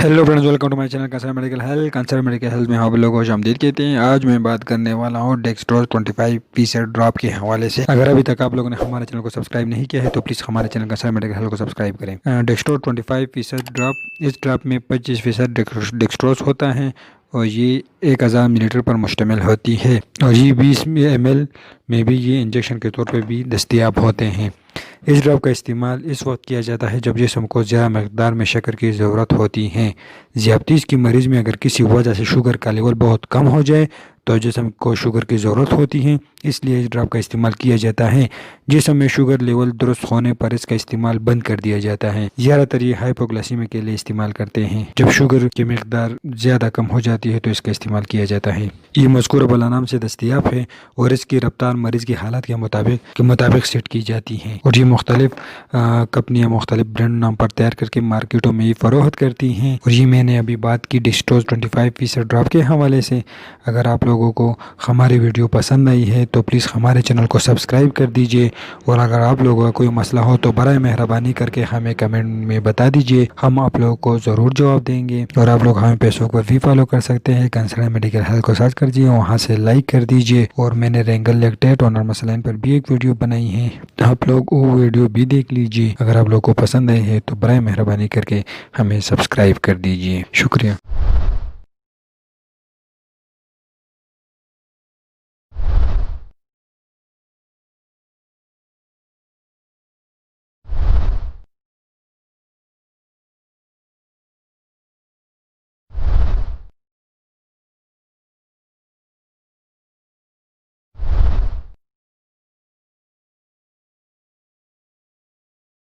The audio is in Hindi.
Hello friends, welcome to my channel concern medical health में आप लोगों को खुशामदीद कहते हैं। आज मैं बात करने वाला हूँ डेक्सट्रोज 25% ड्रॉप के हवाले से। अगर अभी तक आप लोगों ने हमारे चैनल को सब्सक्राइब नहीं किया है तो प्लीज़ हमारे चैनल कंसर्न मेडिकल हेल्थ को सब्सक्राइब करें। डेक्सट्रोज 25% ड्रॉप, इस ड्रॉप में 25% डेक्सट्रोज होता है और ये 1000 मिलीलीटर पर मुश्तमिल होती है और ये 20 ml में भी ये इंजेक्शन के तौर पर भी दस्तियाब होते हैं। इस ड्रॉप का इस्तेमाल इस वक्त किया जाता है जब जिस्म को ज़्यादा मकदार में शक्कर की ज़रूरत होती है। ज़ियादतीस की मरीज़ में अगर किसी वजह से शुगर का लेवल बहुत कम हो जाए तो जिस्म को शुगर की ज़रूरत होती है, इसलिए इस ड्रॉप का इस्तेमाल किया जाता है। जिस्म में शुगर लेवल दुरुस्त होने पर इसका इस्तेमाल बंद कर दिया जाता है। ज़्यादातर ये हाइपोग्लाइसीमिया के लिए इस्तेमाल करते हैं। जब शुगर की मकदार ज़्यादा कम हो जाती है तो इसका इस्तेमाल किया जाता है। ये मज़कूर बला नाम से दस्तियाब है और इसकी रफ्तार मरीज़ की हालत के मुताबिक सेट की जाती है और ये मुख्तलिफ कंपनियाँ मुख्तलिफ ब्रांड नाम पर तैयार करके मार्केटों में ये फ़रोख्त करती हैं। और ये मैंने अभी बात की डेक्सट्रोज 25% ड्रॉप के हवाले से। अगर आप लोगों को हमारी वीडियो पसंद आई है तो प्लीज़ हमारे चैनल को सब्सक्राइब कर दीजिए और अगर आप लोगों का कोई मसला हो तो बराए मेहरबानी करके हमें कमेंट में बता दीजिए, हम आप लोगों को ज़रूर जवाब देंगे। और आप लोग हमें फेसबुक पर भी फॉलो कर सकते हैं, कंसर्न मेडिकल हेल्थ को सर्च कर दीजिए, वहाँ से लाइक कर दीजिए। और मैंने रेंगल लेक्टेट और नॉर्मल सलाइन पर भी एक वीडियो बनाई है, आप लोग वो वीडियो भी देख लीजिए। अगर आप लोग को पसंद आई है तो बराए मेहरबानी करके हमें सब्सक्राइब कर दीजिए। शुक्रिया।